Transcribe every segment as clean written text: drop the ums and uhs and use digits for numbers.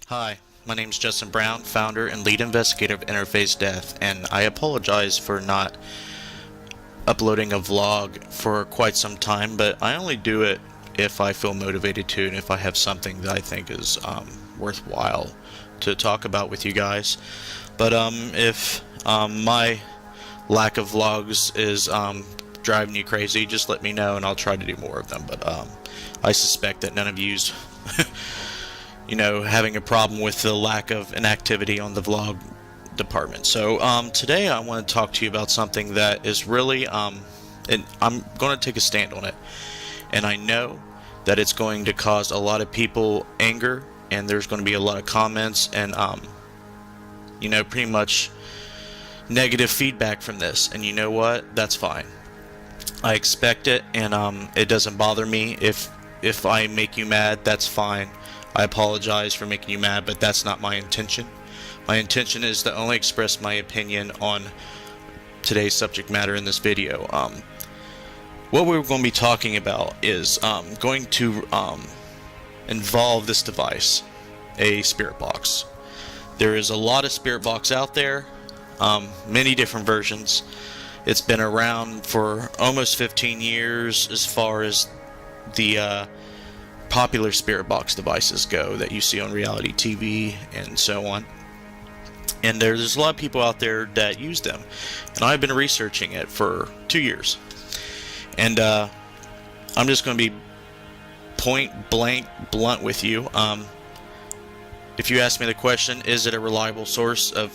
Hi, my name is Justin Brown, founder and lead investigator of Interface Death, and I apologize for not uploading a vlog for quite some time, but I only do it if I feel motivated to and if I have something that I think is worthwhile to talk about with you guys. But if my lack of vlogs is driving you crazy, just let me know and I'll try to do more of them. But I suspect that none of you's having a problem with the lack of inactivity on the vlog department. So today I want to talk to you about something that is really and I'm going to take a stand on it, and I know that it's going to cause a lot of people anger, and there's going to be a lot of comments and pretty much negative feedback from this. And you know what, that's fine. I expect it, and it doesn't bother me. If I make you mad, that's fine. I apologize for making you mad, but that's not my intention. My intention is to only express my opinion on today's subject matter in this video. What we're going to be talking about is going to involve this device, a spirit box. There is a lot of spirit box out there, many different versions. It's been around for almost 15 years as far as the popular spirit box devices go that you see on reality TV and so on. And there's a lot of people out there that use them, and I've been researching it for 2 years. And I'm just going to be point blank blunt with you. If you ask me the question, is it a reliable source of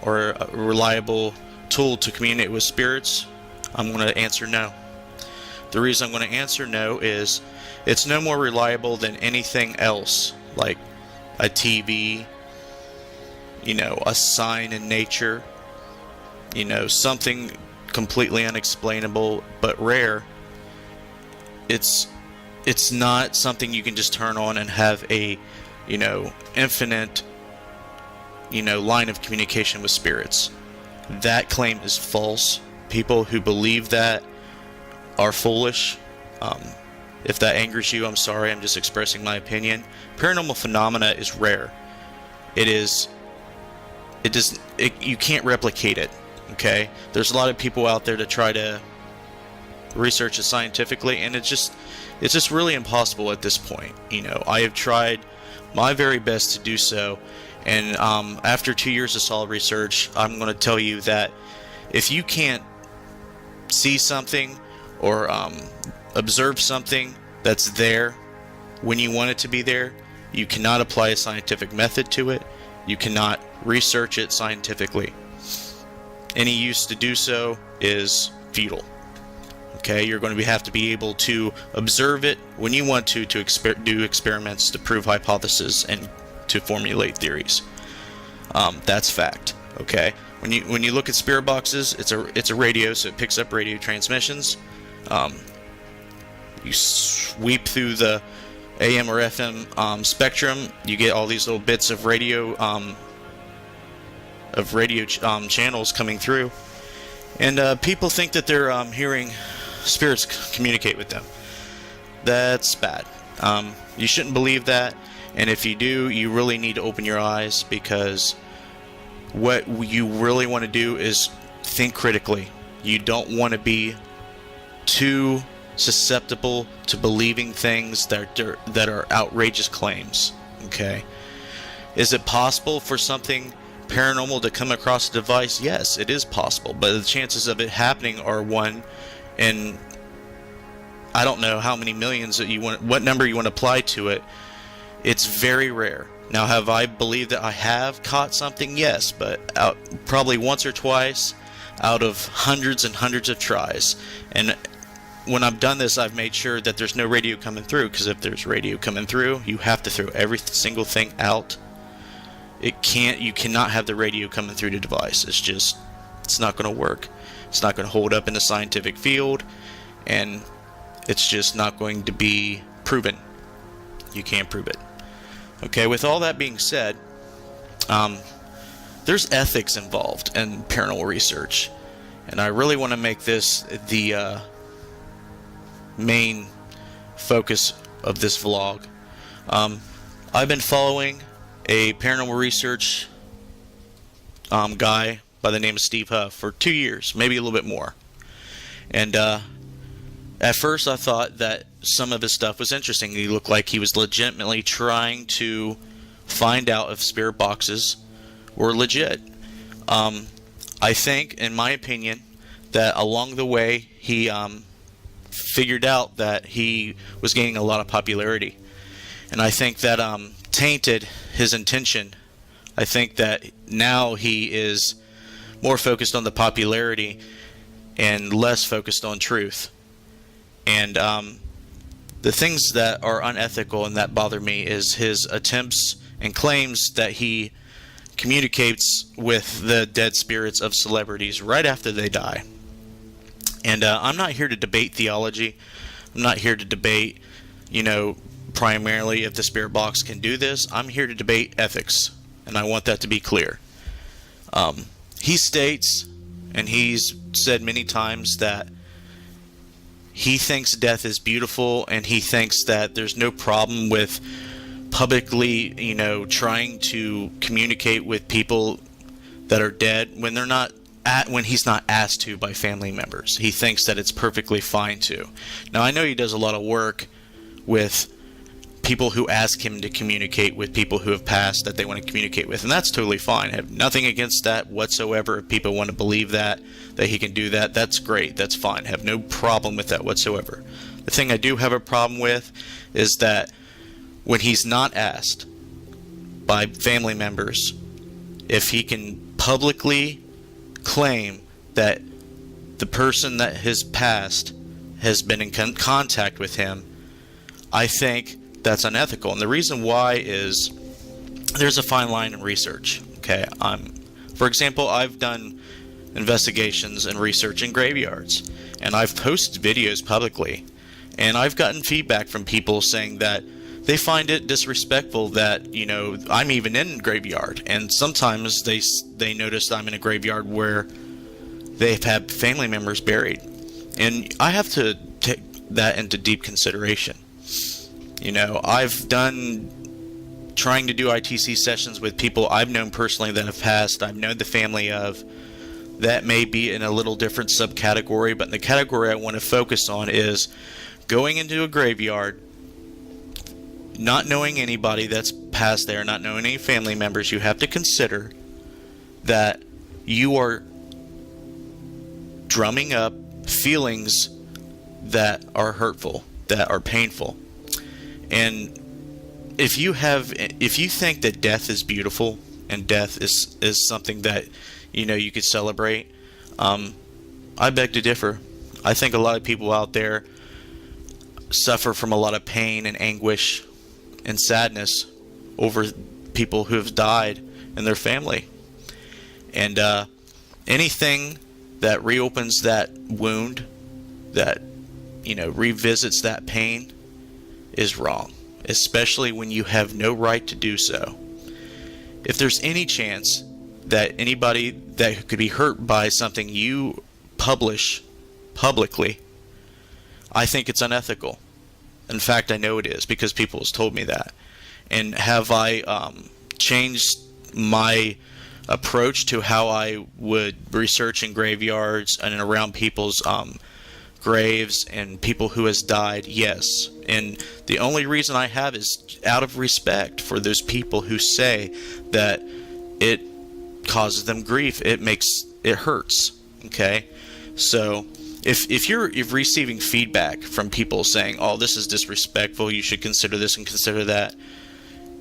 or a reliable tool to communicate with spirits, I'm going to answer no. The reason I'm going to answer no is it's no more reliable than anything else, like a TV, a sign in nature, something completely unexplainable but rare. It's not something you can just turn on and have a, infinite, line of communication with spirits. That claim is false. People who believe that are foolish. If that angers you, I'm sorry, I'm just expressing my opinion. Paranormal phenomena is rare. You can't replicate it, okay? There's a lot of people out there to try to research it scientifically, and it's just really impossible at this point. I have tried my very best to do so, and after 2 years of solid research, I'm going to tell you that if you can't see something or observe something that's there when you want it to be there, you cannot apply a scientific method to it. You cannot research it scientifically. Any use to do so is futile. Okay, you're going to have to be able to observe it when you want to do experiments to prove hypotheses and to formulate theories. That's fact. Okay, when you look at spirit boxes, it's a radio, so it picks up radio transmissions. You sweep through the AM or FM spectrum, you get all these little bits of radio channels coming through, and people think that they're hearing spirits communicate with them. That's bad. You shouldn't believe that, and if you do, you really need to open your eyes, because what you really want to do is think critically. You don't want to be too susceptible to believing things that are outrageous claims. Okay, is it possible for something paranormal to come across a device? Yes, it is possible, but the chances of it happening are 1 in I don't know how many millions that what number you want to apply to it. It's very rare. Now, have I believed that I have caught something? Yes, but probably once or twice out of hundreds and hundreds of tries. And when I've done this, I've made sure that there's no radio coming through, because if there's radio coming through, you have to throw every single thing out. You cannot have the radio coming through the device. It's not going to work. It's not going to hold up in the scientific field, and it's just not going to be proven. You can't prove it. Okay, with all that being said, there's ethics involved in paranormal research, and I really want to make this the main focus of this vlog. I've been following a paranormal research guy by the name of Steve Huff for 2 years, maybe a little bit more. And at first I thought that some of his stuff was interesting. He looked like he was legitimately trying to find out if spirit boxes were legit. I think, in my opinion, that along the way he figured out that he was gaining a lot of popularity. And I think that tainted his intention. I think that now he is more focused on the popularity and less focused on truth. And the things that are unethical and that bother me is his attempts and claims that he communicates with the dead spirits of celebrities right after they die. And I'm not here to debate theology. I'm not here to debate, primarily if the spirit box can do this. I'm here to debate ethics, and I want that to be clear. He states, and he's said many times, that he thinks death is beautiful, and he thinks that there's no problem with publicly, trying to communicate with people that are dead when he's not asked to by family members. He thinks that it's perfectly fine to. Now, I know he does a lot of work with people who ask him to communicate with people who have passed that they want to communicate with, and that's totally fine. I have nothing against that whatsoever. If people want to believe that he can do that, that's great. That's fine. I have no problem with that whatsoever. The thing I do have a problem with is that when he's not asked by family members if he can publicly claim that the person that has passed has been in contact with him, I think that's unethical. And the reason why is there's a fine line in research. Okay, for example, I've done investigations and research in graveyards, and I've posted videos publicly, and I've gotten feedback from people saying that they find it disrespectful that, I'm even in a graveyard. And sometimes they notice I'm in a graveyard where they've had family members buried. And I have to take that into deep consideration. I've done trying to do ITC sessions with people I've known personally that have passed, I've known the family of. That may be in a little different subcategory, but the category I want to focus on is going into a graveyard, not knowing anybody that's passed there, not knowing any family members. You have to consider that you are drumming up feelings that are hurtful, that are painful. And if you think that death is beautiful and death is something that you could celebrate, I beg to differ. I think a lot of people out there suffer from a lot of pain and anguish and sadness over people who have died and their family. And anything that reopens that wound, that revisits that pain, is wrong, especially when you have no right to do so. If there's any chance that anybody that could be hurt by something you publish publicly, I think it's unethical. In fact, I know it is, because people have told me that. And have I changed my approach to how I would research in graveyards and around people's graves and people who has died? Yes. And the only reason I have is out of respect for those people who say that it causes them grief. It hurts. Okay? So if you're receiving feedback from people saying, oh, this is disrespectful, you should consider this and consider that,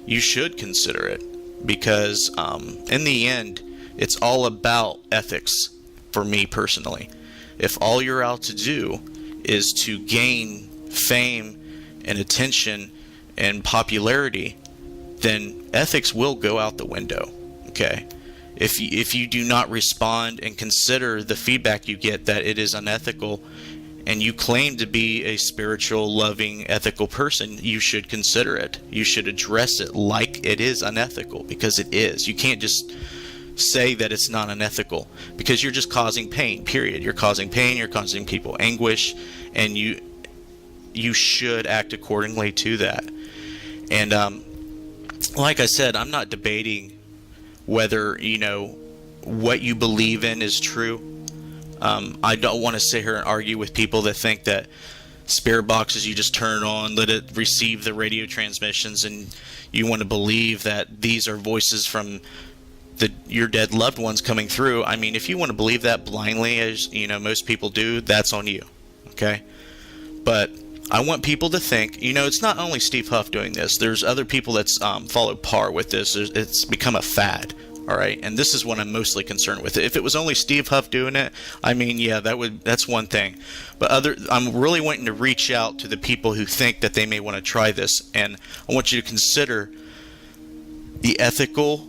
you should consider it, because in the end, it's all about ethics for me personally. If all you're out to do is to gain fame and attention and popularity, then ethics will go out the window. Okay? If you do not respond and consider the feedback you get that it is unethical, and you claim to be a spiritual, loving, ethical person, you should consider it. You should address it like it is unethical, because it is. You can't just say that it's not unethical, because you're just causing pain, period. You're causing pain, you're causing people anguish, and you should act accordingly to that. And like I said, I'm not debating whether, what you believe in is true. I don't want to sit here and argue with people that think that spirit boxes, you just turn it on, let it receive the radio transmissions, and you want to believe that these are voices from your dead loved ones coming through. I mean, if you want to believe that blindly, as most people do, that's on you. Okay? But I want people to think, it's not only Steve Huff doing this. There's other people that's followed par with this. It's become a fad. All right, and this is what I'm mostly concerned with. If it was only Steve Huff doing it, I mean, yeah, that's one thing. But I'm really wanting to reach out to the people who think that they may want to try this, and I want you to consider the ethical,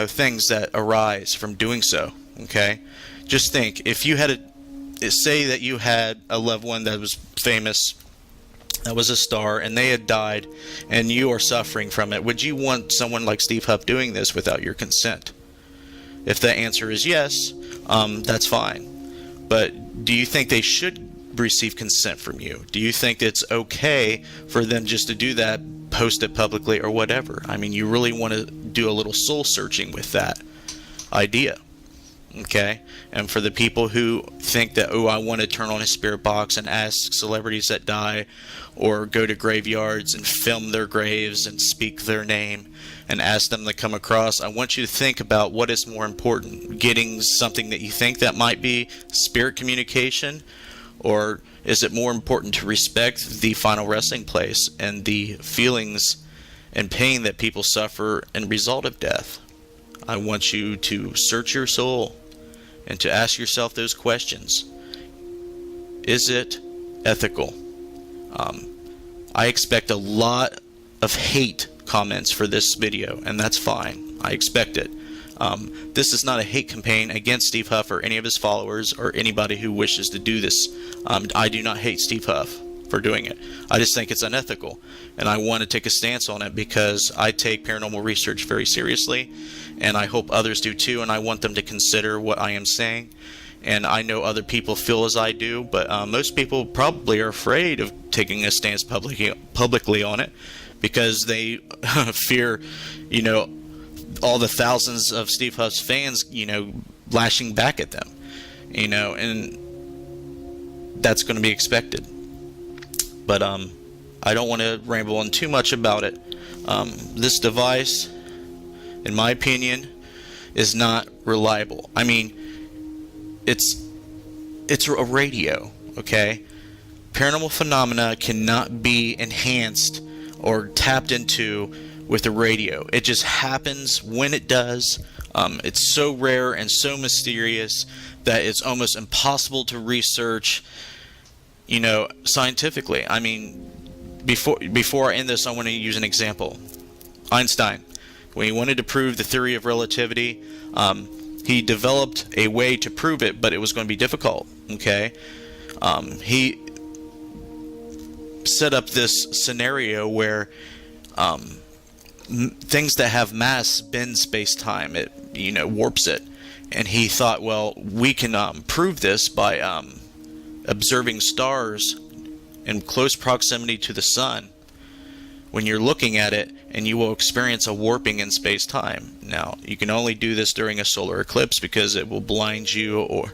things that arise from doing so. Okay, just think, if you had say that you had a loved one that was famous, that was a star, and they had died, and you are suffering from it, would you want someone like Steve Huff doing this without your consent? If the answer is yes, that's fine. But do you think they should receive consent from you? Do you think it's okay for them just to do that, post it publicly or whatever? I mean, you really want to do a little soul searching with that idea. Okay, and for the people who think that, I want to turn on a spirit box and ask celebrities that die, or go to graveyards and film their graves and speak their name and ask them to come across, I want you to think about what is more important: getting something that you think that might be spirit communication, or is it more important to respect the final resting place and the feelings and pain that people suffer as a result of death? I want you to search your soul and to ask yourself those questions. Is it ethical? I expect a lot of hate comments for this video, and that's fine. I expect it. This is not a hate campaign against Steve Huff or any of his followers or anybody who wishes to do this. I do not hate Steve Huff for doing it. I just think it's unethical, and I want to take a stance on it because I take paranormal research very seriously, and I hope others do too, and I want them to consider what I am saying. And I know other people feel as I do, but most people probably are afraid of taking a stance publicly on it because they fear, all the thousands of Steve Huff's fans, lashing back at them, and that's going to be expected. But I don't want to ramble on too much about it. This device, in my opinion, is not reliable. I mean, it's a radio, okay? Paranormal phenomena cannot be enhanced or tapped into with a radio. It just happens when it does. It's so rare and so mysterious that it's almost impossible to research, scientifically. I mean, before I end this, I want to use an example. Einstein, when he wanted to prove the theory of relativity, he developed a way to prove it, but it was going to be difficult. Okay, he set up this scenario where things that have mass bend space-time. It warps it, and he thought, well, we can prove this by observing stars in close proximity to the sun when you're looking at it, and you will experience a warping in space-time. Now, you can only do this during a solar eclipse because it will blind you, or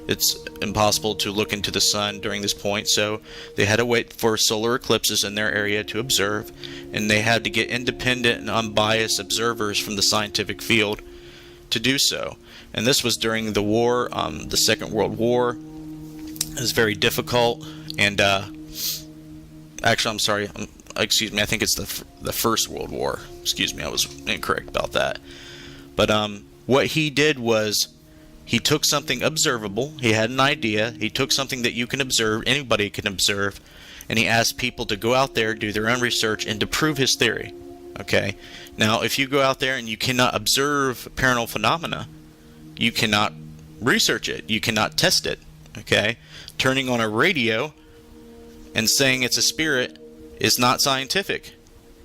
it's impossible to look into the sun during this point. So they had to wait for solar eclipses in their area to observe, and they had to get independent and unbiased observers from the scientific field to do so. And this was during the war, the Second World War. It was very difficult, and actually, I'm sorry, excuse me, I think it's the First World War. Excuse me, I was incorrect about that. But what he did was he took something observable. He had an idea. He took something that you can observe, anybody can observe, and he asked people to go out there, do their own research, and to prove his theory. Okay? Now, if you go out there and you cannot observe paranormal phenomena, you cannot research it. You cannot test it. Okay? Turning on a radio and saying it's a spirit is not scientific.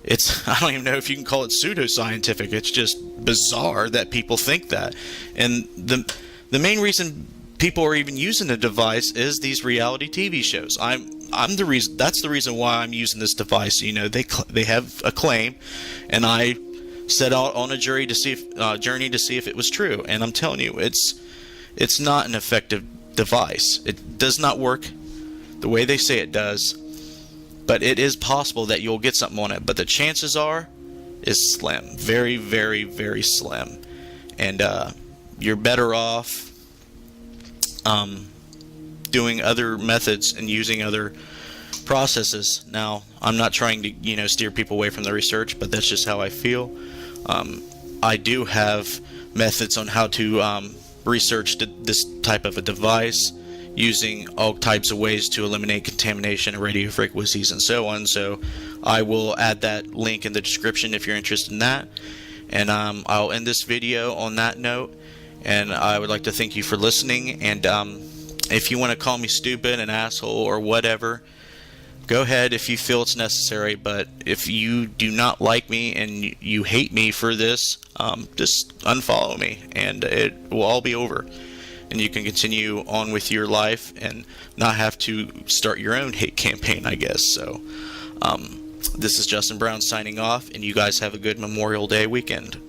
I don't even know if you can call it pseudoscientific. It's just bizarre that people think that. And the main reason people are even using the device is these reality TV shows. I'm the reason. That's the reason why I'm using this device. You know, they have a claim, and I set out on a journey to see if it was true. And I'm telling you, it's not an effective device. It does not work the way they say it does. But it is possible that you'll get something on it. But the chances is slim, very, very, very slim. And you're better off doing other methods and using other processes. Now, I'm not trying to steer people away from the research, but that's just how I feel. I do have methods on how to research this type of a device, using all types of ways to eliminate contamination and radio frequencies and so on. So I will add that link in the description if you're interested in that. And I'll end this video on that note. And I would like to thank you for listening. And if you want to call me stupid, an asshole, or whatever, go ahead if you feel it's necessary. But if you do not like me and you hate me for this, just unfollow me, and it will all be over. And you can continue on with your life and not have to start your own hate campaign, I guess. So this is Justin Brown signing off, and you guys have a good Memorial Day weekend.